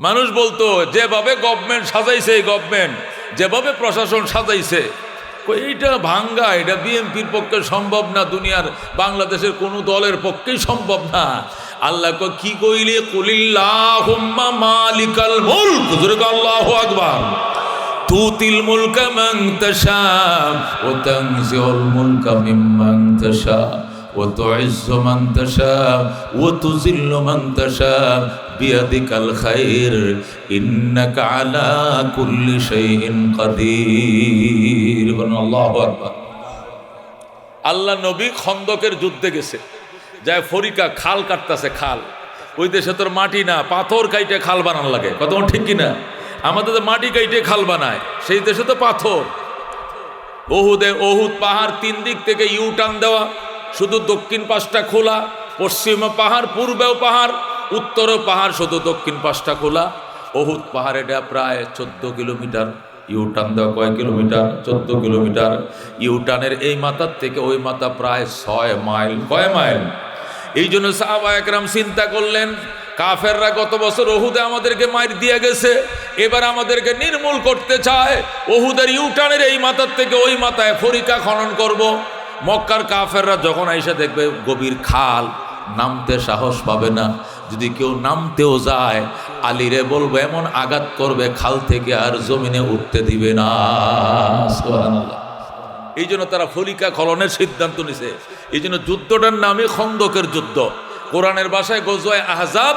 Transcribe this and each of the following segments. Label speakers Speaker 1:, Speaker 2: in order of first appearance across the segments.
Speaker 1: মানুষ বলতো যেভাবে গভর্নমেন্ট সাজাইছে, এই গভর্নমেন্ট যেভাবে প্রশাসন সাজাইছে, এইটা ভাঙ্গা, এটা বিএনপির পক্ষে সম্ভব না, দুনিয়ার বাংলাদেশের কোনো দলের পক্ষেই সম্ভব না। আল্লাহ কি কইলে, কুলিল্লাহুম্মা মালিকাল মুলক, জোরে আল্লাহু আকবার, তুতিল মুলকা মান তাশা ওয়া তানজিউল মুলকা মিম্মান তাশা ওয়া তুইজ্জু মান তাশা ওয়া তুযিল্লু মান তাশা বিয়াদিকাল খায়র ইন্নাকা আলা কুল্লি শাইইন কাদির। আল্লাহু আকবার। আল্লাহ নবী খন্দকের যুদ্ধে গেছে, যায় ফরিকা খাল কাটতেছে, খাল, ওই দেশে তোর মাটি না, পাথর কাইটে খাল বানান লাগে, কত ঠিক কিনা? আমাদের তো মাটি কাইটে খাল বানায়, সেই দেশে তো পাথর। ওহুদ পাহাড় 3 দিক থেকে ইউটার্ন দেওয়া, শুধু দক্ষিণ পাশটা খোলা, পশ্চিমে পাহাড়, পূর্বেও পাহাড়, উত্তরেও পাহাড়, শুধু দক্ষিণ পাশটা খোলা। ওহুদ পাহাড় এটা প্রায় 14 কিলোমিটার, ইউটার্ন দেওয়া কয় কিলোমিটার? 14 কিলোমিটার। ইউটার্নের এই মাথার থেকে ওই মাথা প্রায় 6 মাইল। কয় মাইল? এই জন্য সাহাবায়ে কেরাম চিন্তা করলেন, কাফেররা গত বছর ওহুদে আমাদেরকে মার দিয়ে গেছে, এবার আমাদেরকে নির্মূল করতে চায়। ওহুদের ইউটার্নের এই মাথার থেকে ওই মাথায় ফরিকা খনন করব। মক্কার কাফেররা যখন আইসা দেখবে গভীর খাল, নামতে সাহস পাবে না। যদি কেউ নামতেও যায়, আলীরে বলবো এমন আঘাত করবে খাল থেকে আর জমিনে উঠতে দিবে না। সুবহানাল্লাহ। এই জন্য তারা ফরিকা খননের সিদ্ধান্ত নিছে। এই জন্য যুদ্ধটার নামে খন্দকের যুদ্ধ। কোরআনের ভাষায় গজওয়ে আহজাব,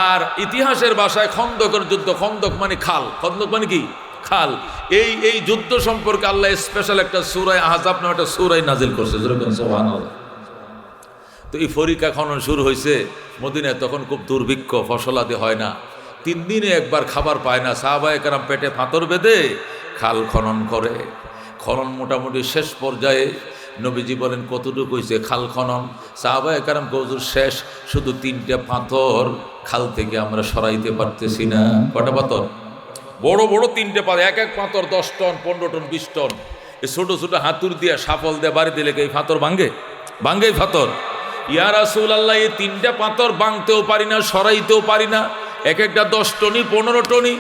Speaker 1: আর ইতিহাসের ভাষায় খন্দকের যুদ্ধ। খন্দক মানে খাল, খন্দক মানে কি? খাল। এই যুদ্ধ সম্পর্কে আল্লাহ স্পেশাল একটা সূরা আহজাব নামে একটা সূরা নাজিল করছে। সুবহানাল্লাহ। তো এই ফরিকা খনন শুরু হয়েছে মদিনায়, তখন খুব দুর্ভিক্ষ, ফসলাদি হয় না, 3 দিনে একবার খাবার পায় না। সাহাবায়ে কেরাম পেটে ফাতর বেঁধে খাল খনন করে। খনন মোটামুটি শেষ পর্যায়ে নবীজি বলেন, কতটুকু হয়েছে খাল খনন? সাহাবায়ে কেরাম হুজুর শেষ, শুধু 3টে পাথর খাল থেকে আমরা সরাইতে পারতেছি না। কটা পাথর? বড় বড় 3টে পাথর, এক এক পাথর 10 টন, 15 টন, 20 টন। এই ছোট ছোট হাতুর দিয়ে, সাফল দিয়ে বাড়ি দিলে এই পাথর ভাঙ্গে? ভাঙ্গে পাথর? ইয়া রাসূলুল্লাহ, এই 3টে পাথর ভাঙতেও পারি না, সরাইতেও পারি না, এক একটা 10 টনি, 15 টনি।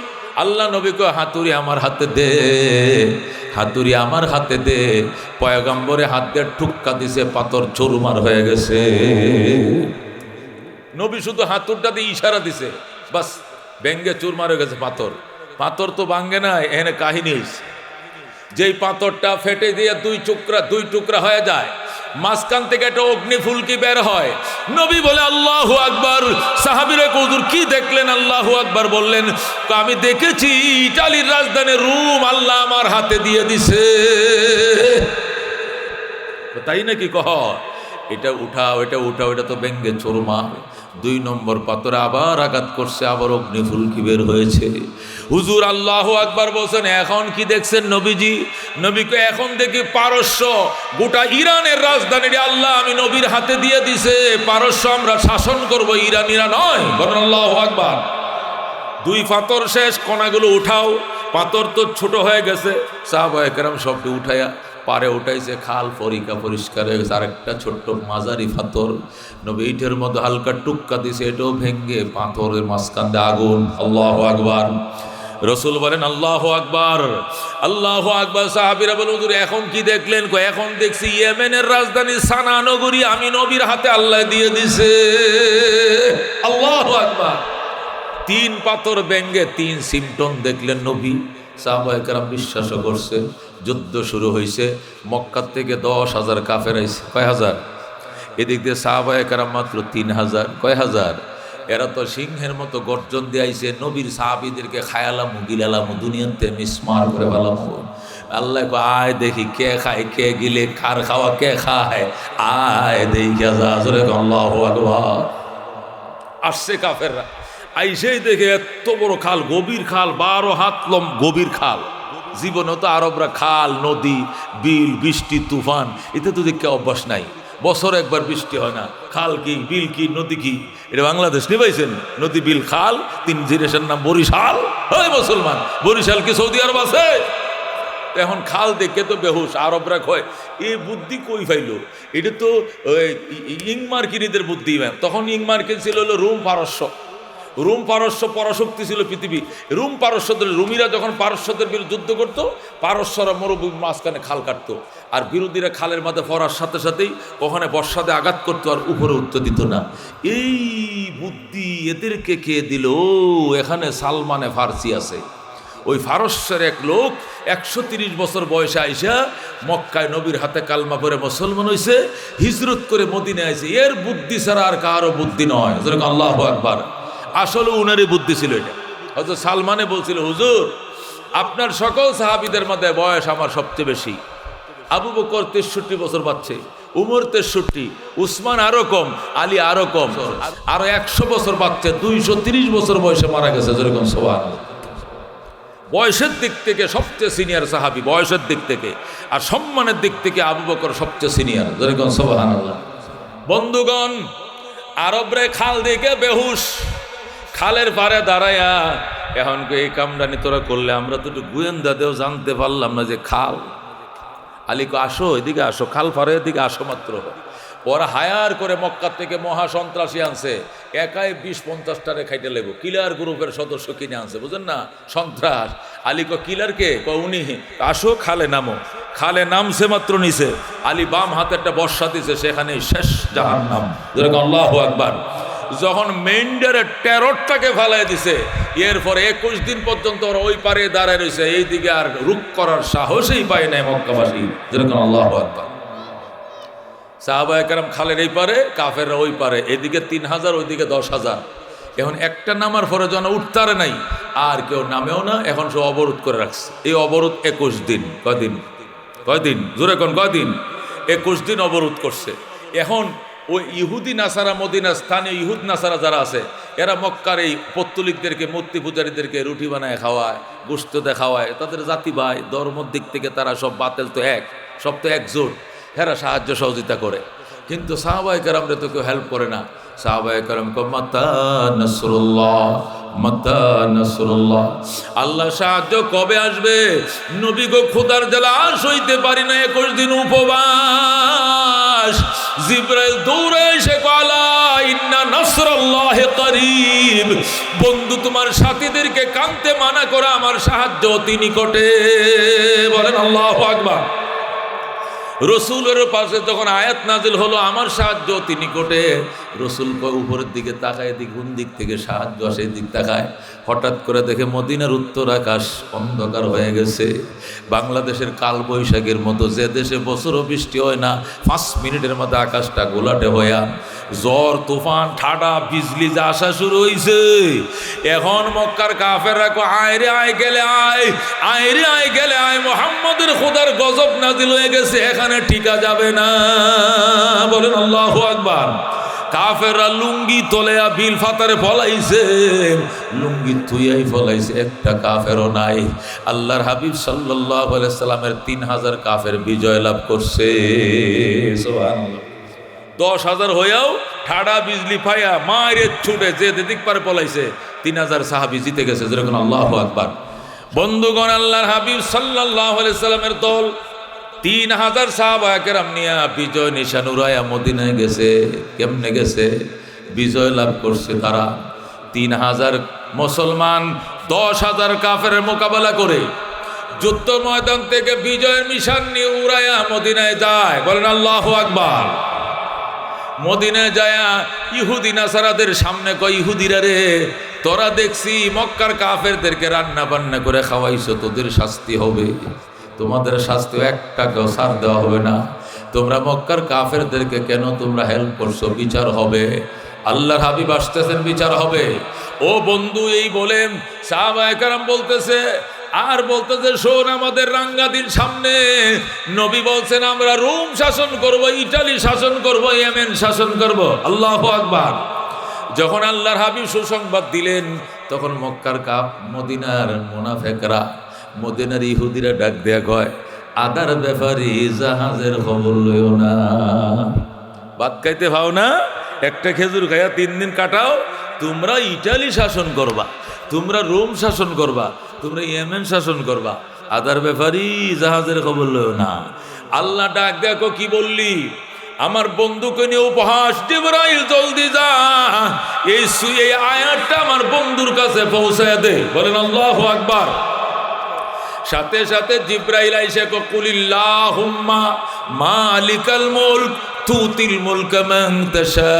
Speaker 1: আল্লাহ নবী কয়, হাতুড়ি আমার হাতে দে, হাতুড়ি আমার হাতে দে। পয়গম্বরে হাত দিয়ে ঠুক্কা দিছে, পাথর চুরমার হয়ে গেছে। নবী শুধু হাতুরটা দিয়ে ইশারা দিছে, বাস ভেঙ্গে চুরমার হয়ে গেছে পাথর। পাথর তো ভাঙ্গে না, এখানে কাহিনী হয়েছে। যেই পাথরটা ফেটে দিয়ে 2 টুকরা হয়ে যায়, মাঝখান থেকে একটা অগ্নি ফুলকি বের হয়। নবী বলে আল্লাহু আকবার। সাহাবীরা হুজুর কি দেখলেন? আল্লাহু আকবার বললেন, আমি দেখেছি ইতালির রাজধানী রোম আল্লাহ আমার হাতে দিয়ে দিছে। তাই নাকি? কহ এটা উঠাও, এটা উঠাও, এটা তো ব্যঙ্গে চোরমা। 2 নম্বর পাথরে আবার আঘাত করছে, আবার অগ্নি ফুলকি বের হয়েছে। হুজুর আল্লাহু আকবার বলছেন, এখন কি দেখছেন নবীজি? নবীকে এখন দেখি পারস্য, গোটা ইরানের রাজধানী আল্লাহ আমি নবীর হাতে দিয়ে দিছে। পারস্য আমরা শাসন করব, ইরানিরা নয়। বলেন আল্লাহু আকবার। 2 পাথর শেষ, কণাগুলো উঠাও। পাথর তো ছোট হয়ে গেছে, সাহাবায়ে কেরাম সবটি উঠাইয়া পারে উঠাইছে। খাল ফরিকা পরিষ্কার হয়ে গেছে। আরেকটা ছোট্ট মাঝারি পাথর নবী ইটের মধ্যে হালকা টুক্কা দিছে, এটাও ভেঙ্গে পাথরের মাঝখান দিয়ে আগুন। আল্লাহু আকবার। রসুল বলেন আল্লাহু আকবার, আল্লাহু আকবার। সাহাবীরা বলেন, হুজুর এখন কি দেখলেন? এখন দেখছি ইয়েমেনের রাজধানী সানা নগরী আমি নবীর হাতে আল্লাহ দিয়ে দিছে। আল্লাহু আকবার। 3 পাথর ভেঙ্গে 3 সিমটন দেখলেন নবী। সাহাবায়ে কেরাম বিশ্বাসও করছে। যুদ্ধ শুরু হয়েছে। মক্কা থেকে 10,000 কাফের আইছে। কয় হাজার? এদিক দিয়ে সাহাবায়ে কেরাম মাত্র 3,000। কয় হাজার? এরা তো সিংহের মতো গর্জন দিয়ে আইছে। নবীর সাহাবীদেরকে খায়ালামু, গিলালামু, দুনিয়াতে মিসমার করে ফেলামু। আল্লাহ কো, আয় দেখি কে খায়, কে গিলে, কার খাওয়া কে খায়, আয় দেখি। আল্লাহু আকবার। আসছে কাফেররা, আইসেই দেখে এত বড় খাল, গভীর খাল, 12 হাত গভীর খাল। জীবনে তো আরবরা খাল, নদী, বিল, বৃষ্টি, তুফান এতে তো দেখে অভ্যাস নাই। বছর একবার বৃষ্টি হয় না। খাল কি, বিল কি, নদী কি? এটা বাংলাদেশ নিবাইছেন? নদী, বিল, খাল, 3 জিনিসের নাম বরিশাল। হয় মুসলমান, বরিশাল কি সৌদি আরব আছে? এখন খাল দেখে তো বেহুশ। আরবরা কয়, এই বুদ্ধি কই পাইল? এটা তো ইংমার্কিনীদের বুদ্ধি। তখন ইংমার্কিন ছিল হলো রোম, পারস্য। রুম পারস্য পরাশক্তি ছিল পৃথিবী। রুম পারস্যদের, রুমিরা যখন পারস্যদের বিরুদ্ধে যুদ্ধ করতো, পারস্যরা মরুভূমির মাঝখানে খাল কাটতো, আর বিরোধীরা খালের মাঝে পড়ার সাথে সাথেই ওখানে বর্ষাতে আঘাত করতো, আর উপরে উত্তর দিত না। এই বুদ্ধি এদেরকে কে দিল? এখানে সালমানে ফার্সি আছে, ওই ফারস্যের এক লোক 130 বছর বয়সে আইসা মক্কায় নবীর হাতে কালমা পড়ে মুসলমান হয়েছে, হিজরত করে মদিনায় আইছে। এর বুদ্ধি ছাড়া আর কারো বুদ্ধি নয়। আল্লাহু আকবার। আসলে উনারই বুদ্ধি ছিল এটা। হয়তো সালমানে বলছিল, হুজুর আপনার সকল সাহাবীদের মধ্যে বয়স আমার সবচেয়ে বেশি। আবু বকর 63 বছর বাচ্চে, উমর 63, উসমান আরো কম, আলী আরো কম, আরো 100 বছর বাচ্চে 230 বছর বয়সে মারা গেছে। যেরকম সুবহানাল্লাহ। বয়সের দিক থেকে সবচেয়ে সিনিয়র সাহাবী, বয়সের দিক থেকে, আর সম্মানের দিক থেকে আবু বকর সবচেয়ে সিনিয়র। যেরকম সুবহানাল্লাহ। বন্ধুগণ, আরবরে খাল দিকে বেহুশ, খালের পারে দাঁড়ায়া এখন এই কামরানি তোরা করলে আমরা তো একটু গোয়েন্দাদেও জানতে পারলাম না যে খাল। আলীকে আসো, এদিকে আসো, খাল পারে এদিকে আসো মাত্র। ওরা হায়ার করে মক্কা থেকে মহা সন্ত্রাসী আনছে, একাই 20-50টারে খাইতে লেগো, কিলার গ্রুপের সদস্য কিনে আনছে, বুঝেন না, সন্ত্রাস। আলী কিলারকে উনি, আসো খালে নামো। খালে নামছে মাত্র নিচে আলী বাম হাতে একটা বর্ষা দিছে, সেখানে শেষ জাহান্নাম। যেরকম আল্লাহু আকবার। যখন মেন্ডারের টেররটাকে ফালাই দিছে, এরপরে 21 দিন পর্যন্ত ওরা ওই পারে দাঁড়ায় রয়েছে, এইদিকে আর রুখ করার সাহসই পায় নাই মক্কাবাসী। যেরকম আল্লাহু আকবার। সাহাবায়ে কেরাম খালের এই পারে, কাফেররা ওই পারে, এদিকে 3000 ওইদিকে 10,000। এখন একটা নামার পরে যেন উঠতারে নাই, আর কেউ নামেও না, এখন সে অবরোধ করে রাখছে। এই অবরোধ 21 দিন। কয়দিন জোরে কোন কয়দিন? 21 দিন অবরোধ করছে। এখন ওই ইহুদি নাসারা, মদিনা স্থানীয় ইহুদ নাসারা যারা আছে, এরা মক্কার এই পত্তলিকদেরকে, মূর্তি পূজারীদেরকে রুটি বানায় খাওয়ায়, গোশত খাওয়ায়। তাদের জাতি ভাই, ধর্মের দিক থেকে তারা সব বাতিল তো এক, সব তো একজোট, এরা সাহায্য সহযোগিতা করে। কিন্তু সাহাবায়ে কেরামরা তো কেউ হেল্প করে না। সাহাবায়ে কেরাম কো মাতা নাসরুল্লাহ, মাতা নাসরুল্লাহ, আল্লাহ সাহায্য কবে আসবে? নবী গো খোদার জ্বালা সইতে পারি না, 21 দিন উপবাস। জিবরাইল দৌড়ে এসে কলা ইন্না নাসরাল্লাহি করিব, বন্ধু তোমার সাথীদেরকে কাঁদতে মানা করা, আমার সাহায্য অতি নিকটে। বলেন আল্লাহু আকবার। রসুলের পাশে যখন আয়াত নাজিল হলো আমার সাহায্য অতি নিকটে, রসুল উপরের দিকে তাকায়, কোন দিক থেকে সাহায্য আসে দিক তাকায়, হঠাৎ করে দেখে মদিনার উত্তর আকাশ অন্ধকার হয়ে গেছে। বাংলাদেশের কাল বৈশাখের মতো, যে দেশে বছরও বৃষ্টি হয় না, 5 মিনিটের মধ্যে আকাশটা গোলাটে হইয়া ঝড় তুফান ঠাডা বিজলি যা আসা শুরু হয়েছে। এখন মক্কার কাফেররা কো আয় রে আয় গেলে আয়, আয় রে আয় গেলে আয়, মুহাম্মদের খোদার গজব নাজিল হয়ে গেছে, এখানে টিকা যাবে না। বলেন আল্লাহু আকবার। কাফেররা লুঙ্গি তোলেয়া বিল ফাতারে ফলাইছে, লুঙ্গি থুইয়াই ফলাইছে, একটা কাফেরও নাই। আল্লাহর হাবিব সাল্লাল্লাহু আলাইহি সাল্লামের 3000 কাফের বিজয় লাভ করছে। সুবহানাল্লাহ। 10,000 হইয়াও ঠাডা বিজলি ফাইয়া মায়ের ছুটে যে দিক পারে পলাইছে, 3000 সাহাবী জিতে গেছে। যেরকম আল্লাহু আকবার। বন্ধুগণ, আল্লাহর হাবিব সাল্লাল্লাহু আলাইহি সাল্লামের দল 3000 সাহাবায়ে কেরাম নিয়া বিজয় নিশান উড়াইয়া মদিনায় গেছে। কেমনে গেছে? বিজয় লাভ করছে তারা। 3000 মুসলমান 10,000 কাফেরের মোকাবেলা করে যুদ্ধ ময়দান থেকে বিজয়ের নিশান নিয়ে উড়াইয়া মদিনায় যায়। বলেন আল্লাহু আকবার। মদিনায় যায়া ইহুদি নাসারাদের সামনে কয়, ইহুদিরা রে, তোরা দেখছি মক্কার কাফেরদেরকে রান্না বান্না করে খাওয়াইছো, তোদের শাস্তি হবে। তোমাদের শাস্তি একটাকেও ছাড় দেওয়া হবে না। তোমরা মক্কার কাফেরদেরকে কেন তোমরা হেল্প করছো? বিচার হবে। আল্লাহর হাবিব আসতেছেন, বিচার হবে। ও বন্ধু, এই বলেন সাহাবায়ে কেরাম বলতেছে, আর বলতেছে শোন, আমাদের রাঙ্গাদির সামনে নবী বলছেন আমরা রোম শাসন করব, ইটালি শাসন করব, ইয়েমেন শাসন করব। আল্লাহু আকবার। যখন আল্লাহর হাবিব সুসংবাদ দিলেন, তখন মক্কার মদিনার মুনাফিকরা, মদিনার ইহুদিরা ডাক দেয়া কয়, আদার ব্যাপারে জাহাজের খবর লইও না। ভাত খাইতে পাও না, একটা খেজুর খাইয়া 3 দিন কাটাও, তোমরা ইটালি শাসন করবা, তোমরা রোম শাসন করবা, তোমরা ইয়েমেন শাসন করবা, আদার ব্যাপারে জাহাজের খবর লইও না। আল্লাহ ডাক দেখো কি বললি, আমার বন্ধুকে নিয়ে উপহাস, জিবরাইল জলদি যা এই আয়াতটা আমার বন্ধুর কাছে পৌঁছায় দে। বলেন আল্লাহু আকবার। সাথে সাথে জিবরাইল আইসা কুলিল্লাহুম্মা মালিকাল মুলক তুতিল মুলকা মান তাশা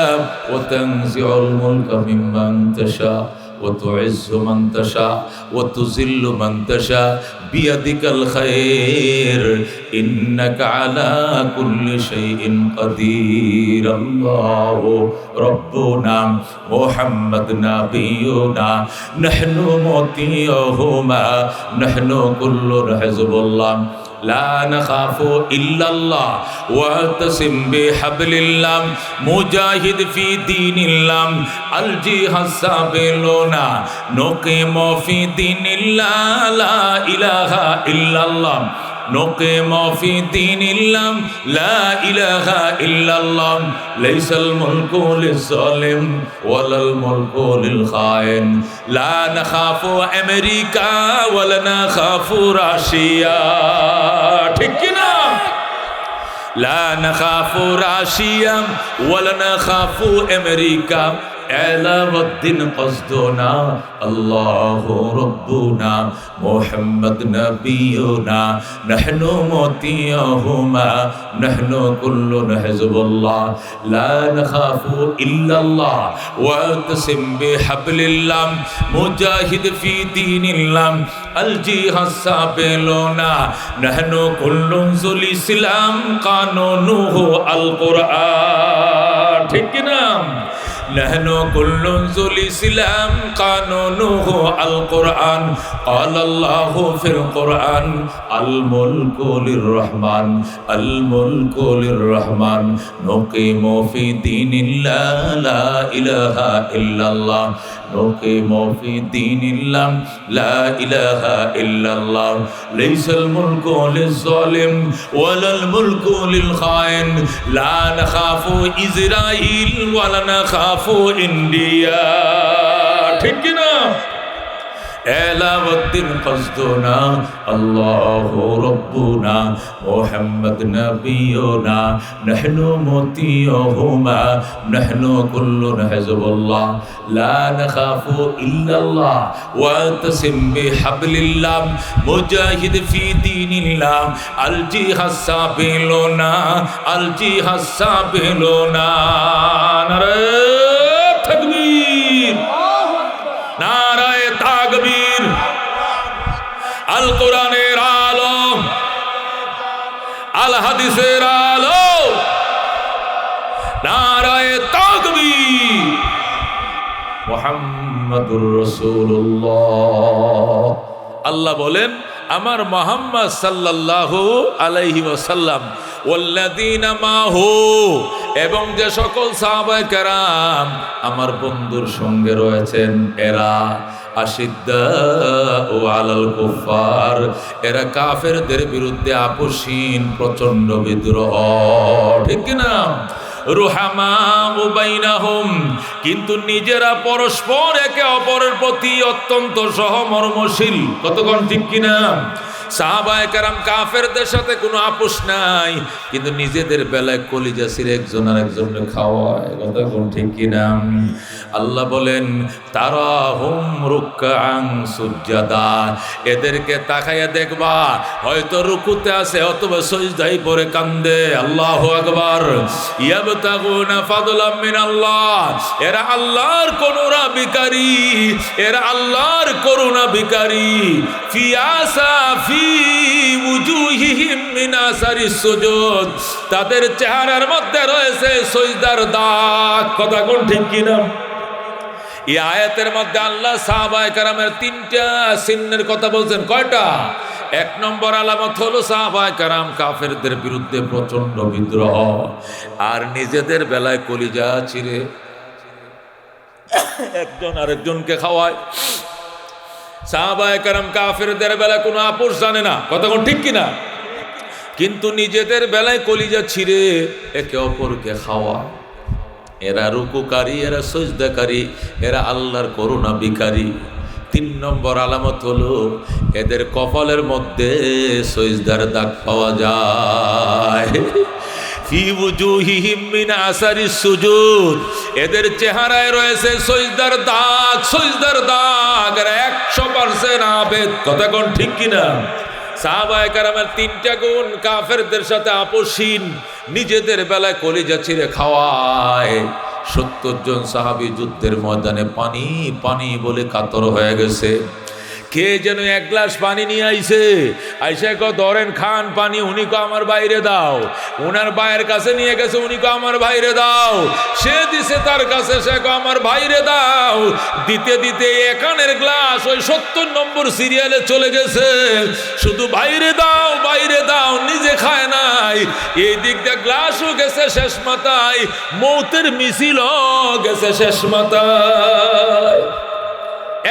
Speaker 1: ওয়া তানজিউল মুলকা মিম্মান তাশা ওয়া তুইজ্জু মান তাশা ওয়া তুযিল্লু মান তাশা বিয়াদিকাল খায়র ইন্নাকা আলা কুল্লি শাইইন কাদির। আল্লাহু রাব্বুনা মুহাম্মাদ নাবিয়ুনা নাহনু মুতিয়ুহুমা নাহনু কুল্লুন হিজবুল্লাহ লা নাখাফু ইল্লাল্লাহ ওয়াতাসিম বিহাবলিল্লাহ মুজাহিদ ফি দীনিল্লাহ আল জিহাদ সাবিলুনা নুকিমু ফি দীনিল্লাহ লা ইলাহা ইল্লাল্লাহ নুকিমু ফি দীনিল্লাহ লা ইলাহা ইল্লাল্লাহ লাইসাল মুলকু লিজ-জালিম ওয়ালাল মুলকু লিল খায়েন লা নাখাফু আমেরিকা ওয়ালা নাখাফু রাশিয়া। ঠিক কি না? লা নাখাফু রাশিয়া ওয়ালা নাখাফু আমেরিকা এলাউদ্দিন কসদুনা আল্লাহু রাব্বুনা মুহাম্মাদ নাবিয়ুনা নাহনু মুতিয়ুহুমা নাহনু কুল্লুন হিজবুল্লাহ লা নাখাফু ইল্লাল্লাহ ওয়াতাসিম বিহাবলিল্লাহ মুজাহিদ ফি দীনিল্লাহ আল জিহাদ সাবিলুনা নাহনু কুল্লুন যুল ইসলাম কানুনুহু আল কুরআন। ঠিক কি না? نحن كل ذو الإسلام قانونه القرآن قال الله في القرآن الملك للرحمن الملك للرحمن نقيم في دين الله لا إله إلا الله نقيم في دين الله لا إله إلا الله ليس الملك للظالم ولا الملك للخائن لا نخاف إسرائيل ولا نخاف ইন্ডিয়া। ঠিক না? এলাউদ্দিন কসদুনা আল্লাহু রাব্বুনা মুহাম্মাদ নাবিয়ুনা নাহনু মুতিয়ুহুমা নাহনু কুল্লুন হিজবুল্লাহ লা নাখাফু ইল্লাল্লাহ ওয়াতাসিম বিহাবলিল্লাহ মুজাহিদ ফি দীনিল্লাহ আল জিহাদ সাবিলুনা আল জিহাদ সাবিলুনা। নারে তাকবীর, নারায়ে তাকবীর। আল কোরআনের আলো, আল হাদিসের আলো, নারায়ে তাকবীর। মুহাম্মাদুর রাসূলুল্লাহ। আল্লাহ বলেন আমার মুহাম্মদ সাল্লাল্লাহু আলাইহি ওয়াসাল্লাম ওয়াল্লাযীনা মাহু এবং যে সকল সাহাবায়ে কেরাম আমার বন্ধুর সঙ্গে রয়েছেন এরা আশিদ্দাউ আলাল কুফার, এরা কাফেরদের বিরুদ্ধে আপোষহীন, প্রচন্ড বিদ্রোহ। ঠিক কি না? রুহামাউ বাইনাহুম, কিন্তু নিজেরা পরস্পর একে অপরের প্রতি অত্যন্ত সহমর্মশীল। কতক্ষণ ঠিক কিনা? সাহাবায়ে কেরাম কাফেরদের সাথে কোনো আপোষ নাই, কিন্তু নিজেদের বেলায় কলিজা ছিঁড়ে একজন আর একজনকে খাওয়ায়। কতক্ষণ ঠিক কিনা? আল্লাহ বলেন তারাহুম রুকআন সুজদা, এদেরকে তাকাইয়া দেখবা হয়তো রুকুতে আছে অথবা সিজদায় পড়ে কান্দে। আল্লাহু আকবার। ইয়াবতাগুনা ফাদলাম মিনাল্লাহ, এরা আল্লাহর করুণা ভিখারী, এরা আল্লাহর করুণা ভিখারী। ফি আসা ফি উজুহিহিম মিন আসারিস সুজুদ, তাদের চেহারার মধ্যে রয়েছে সিজদার দাগ। কথা কোন ঠিক কিনা? এই আয়াতের মধ্যে আল্লাহ সাহাবায়ে কেরামের তিনটা চিহ্নের কথা বলছেন। কয়টা? এক নম্বর আলামত হলো সাহাবায়ে কেরাম কাফেরদের বিরুদ্ধে প্রচন্ড বিদ্রোহ, আর নিজেদের বেলায় কলিজা ছিঁড়ে একজন আরেকজনকে খাওয়ায়। সাহাবায়ে কেরাম কাফেরদের বেলায় কোনো আপোষ জানে না। কতক্ষণ ঠিক কিনা? কিন্তু নিজেদের বেলায় কলিজা ছিঁড়ে একে অপরকে খাওয়ায়। এরা রুকুকারী, এরা সিজদাকারী, এরা আল্লাহর করুণা ভিখারী। তিন নম্বর আলামত হলো এদের কপালের মধ্যে সিজদার দাগ পাওয়া যায়। ফি ওয়ুজুহিহিম মিন আসারিস সুজুদ, এদের চেহারায় রয়েছে সজদার দাগ, সজদার দাগ। আর 100% আবেদ। কথা কোন ঠিক কিনা? সাহাবায়ে কেরামের 3টা গুণ, কাফেরদের সাথে আপোষহীন, নিজেদের বেলায় কলিজা ছিঁড়ে খাওয়ায়। 70 জন সাহাবী যুদ্ধের ময়দানে পানি পানি বলে কাতর হয়ে গেছে। কে যেন 1 গ্লাস পানি নিয়ে আইছে, আইসা কো ধরেন খান পানি, উনি কো আমার বাইরে দাও। উনার ভাইয়ের কাছে নিয়ে গেছে, উনি কো আমার বাইরে দাও। সে দিছে তার কাছে, সে কো আমার বাইরে দাও। দিতে দিতে একানের গ্লাস ওই 70 নম্বর সিরিয়ালে চলে গেছে। শুধু বাইরে দাও বাইরে দাও, নিজে খায় নাই। এই দিক দিয়ে গ্লাসও গেছে শেষ মাথায়, মৌতের মিছিলও গেছে শেষ মাথায়।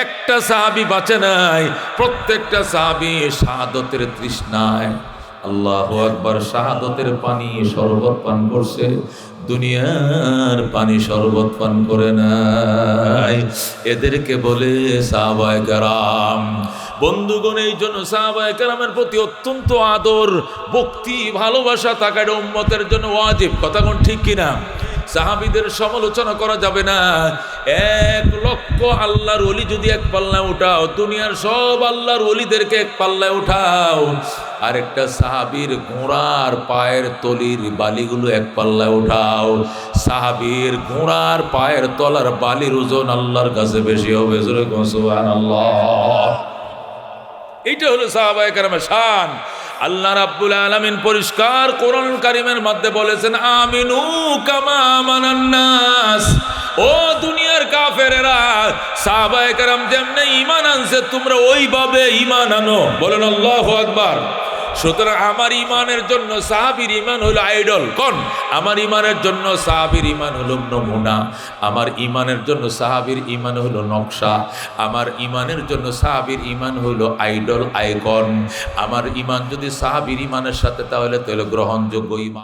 Speaker 1: একটা সাহাবী বাঁচে নাই, প্রত্যেকটা সাহাবী শাহাদতের তৃষ্ণায়, আল্লাহু আকবার, শাহাদতের পানি শরবত পান করছে, দুনিয়ার পানি শরবত পান করে নাই। এদেরকে বলে সাহাবায়ে কেরাম। বন্ধুগণ, এই জন্য সাহাবায়ে কেরামের প্রতি অত্যন্ত আদর, ভক্তি, ভালোবাসা থাকা এটা উম্মতের জন্য ওয়াজিব। কথা কোন ঠিক কিনা? সাহাবীদের সমালোচনা করা যাবে না। 1 লক্ষ আল্লাহর ওলি যদি এক পাল্লায় উঠাও, দুনিয়ার সব আল্লাহর ওলিদেরকে এক পাল্লায় উঠাও, আরেকটা সাহাবীর ঘোড়ার পায়ের তলির বালিগুলো এক পাল্লায় উঠাও, সাহাবীর ঘোড়ার পায়ের তলার বালির ওজন আল্লাহর কাছে বেশি হবে। জোরে কোন সুবহানাল্লাহ। এইটা হলো সাহাবায়ে কেরামের শান। আল্লাহ রাব্বুল আলামিন পরিষ্কার কোরআনুল কারীমের মধ্যে বলেছেন, আমিনু কামা আমানান নাস। ও দুনিয়ার কাফেরেরা, সাহাবায়ে কেরাম যেমনে ঈমান আনছে তোমরা ওইভাবে ঈমান আনো। বলেন আল্লাহু আকবার। সুতরাং আমার ঈমানের জন্য সাহাবীর ঈমান হলো আইডল। কোন? আমার ঈমানের জন্য সাহাবীর ঈমান হলো নমুনা। আমার ঈমানের জন্য সাহাবীর ঈমান হলো নকশা। আমার ঈমানের জন্য সাহাবীর ঈমান হলো আইডল, আইকন। আমার ঈমান যদি সাহাবীর ঈমানের সাথে, তাহলে গ্রহণযোগ্য ঈমান।